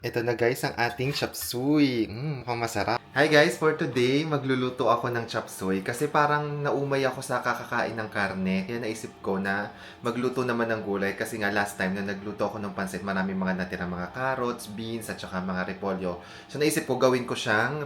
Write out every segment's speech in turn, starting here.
Ito na guys ang ating chop suey. Mukhang masarap. Hi guys, for today, magluluto ako ng chop suey kasi parang naumay ako sa kakakain ng karne. Kaya naisip ko na magluto naman ng gulay kasi nga last time na nagluto ako ng pansit, maraming mga natirang mga carrots, beans, at saka mga repolyo. So naisip ko gawin ko siyang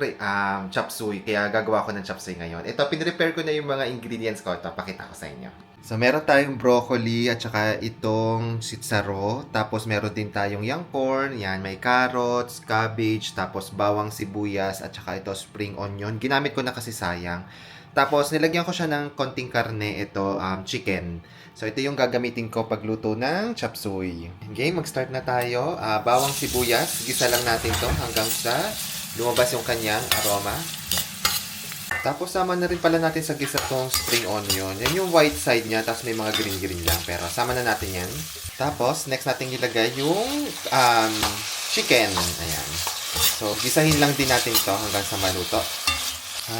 chop suey. Kaya gagawa ko ng chop suey ngayon. Ito, pinrepare ko na yung mga ingredients ko. Ito, pakita ko sa inyo. So, meron tayong broccoli at saka itong sitsaro. Tapos, meron din tayong young corn. Yan, may carrots, cabbage, tapos bawang sibuyas at saka ito spring onion. Ginamit ko na kasi sayang. Tapos, nilagyan ko siya ng konting karne. Ito, chicken. So, ito yung gagamitin ko pagluto ng chop suey. Okay, mag-start na tayo. Bawang sibuyas. Gisa lang natin to hanggang sa lumabas yung kanyang aroma. Tapos sama na rin pala natin sa gisa tong spring onion. Yan yung white side niya, tapos may mga green-green lang. Pero sama na natin yan. Tapos, next natin ilagay yung chicken. Ayan. So, gisahin lang din natin to hanggang sa maluto.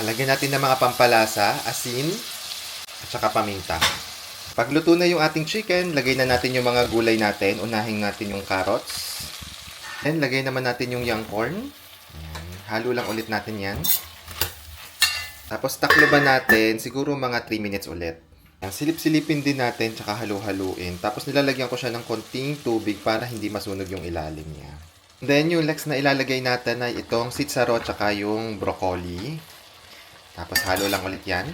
Lagyan natin ng mga pampalasa, asin, at saka paminta. Pagluto na yung ating chicken, lagay na natin yung mga gulay natin. Unahin natin yung carrots. Then, lagay naman natin yung young corn. Ayan. Halo lang ulit natin yan. Tapos takloban natin, siguro mga 3 minutes ulit. Silip-silipin din natin, tsaka halu-haluin. Tapos nilalagyan ko siya ng konting tubig para hindi masunog yung ilalim niya. Then yung next na ilalagay natin ay itong sitsaro tsaka yung broccoli. Tapos halo lang ulit yan.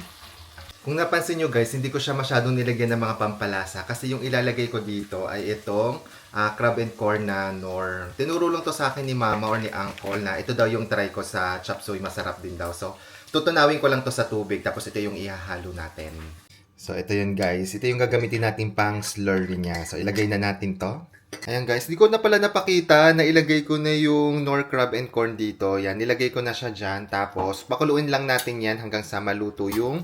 Kung napansin nyo guys, hindi ko siya masyadong nilagyan ng mga pampalasa kasi yung ilalagay ko dito ay itong crab and corn na nor. Tinuro lang to sa akin ni mama or ni uncle na ito daw yung try ko sa chop suey, masarap din daw. So, tutunawin ko lang to sa tubig tapos ito yung ihahalo natin. So, ito yun guys. Ito yung gagamitin natin pang slurry niya. So, ilagay na natin to. Ayan guys, di ko na pala napakita na ilagay ko na yung nor crab and corn dito. Yan, nilagay ko na siya dyan. Tapos, pakuluin lang natin yan hanggang sa maluto yung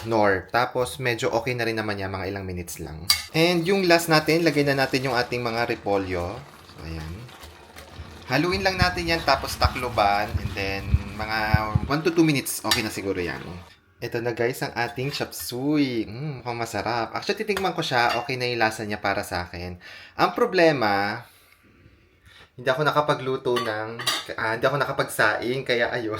nor. Tapos, medyo okay na rin naman yan, mga ilang minutes lang. And yung last natin, lagay na natin yung ating mga repolyo. So, ayan. Haluin lang natin yan, tapos takloban. And then, mga 1 to 2 minutes, okay na siguro yan. Ito na guys, ang ating chop suey. Mukhang masarap. Actually, titingnan ko siya. Okay na yung lasa niya para sa akin. Ang problema, hindi ako nakapagluto hindi ako nakapagsaing, kaya ayun.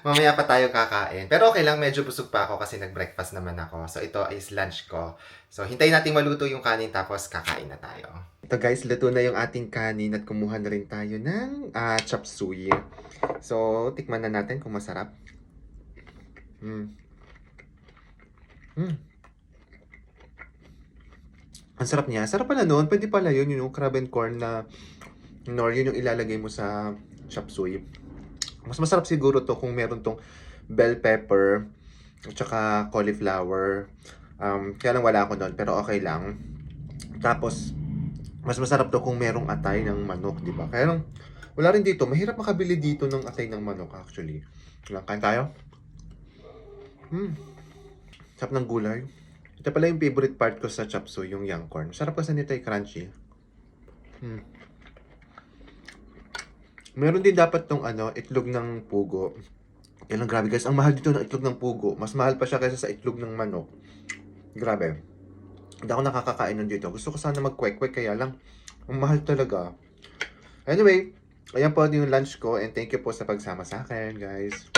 Mamaya pa tayo kakain. Pero okay lang, medyo busog pa ako kasi nag-breakfast naman ako. So, ito is lunch ko. So, hintayin natin maluto yung kanin tapos kakain na tayo. Ito guys, luto na yung ating kanin at kumuha na rin tayo ng chop suey. So, tikman na natin kung masarap. Ang sarap niya. Sarap pala nun. Pwede pala yun, yung crab and corn na nor, yun yung ilalagay mo sa chop suey. Mas masarap siguro to kung meron tong bell pepper at saka cauliflower. Kaya lang wala ako doon, pero okay lang. Tapos, mas masarap to kung merong atay ng manok, di ba? Kaya lang, wala rin dito. Mahirap makabili dito ng atay ng manok actually. Kain tayo. Sarap ng gulay. Ito pala yung favorite part ko sa chop suey, yung young corn. Sarap kasi nito ay crunchy. Meron din dapat tong itlog ng pugo. Kaya lang grabe guys, ang mahal dito ng itlog ng pugo. Mas mahal pa siya kaysa sa itlog ng manok. Grabe. Hindi ako nakakakain nun dito. Gusto ko sana mag-kwek-kwek, kaya lang ang mahal talaga. Anyway, ayan po yung lunch ko and thank you po sa pagsama sa akin guys.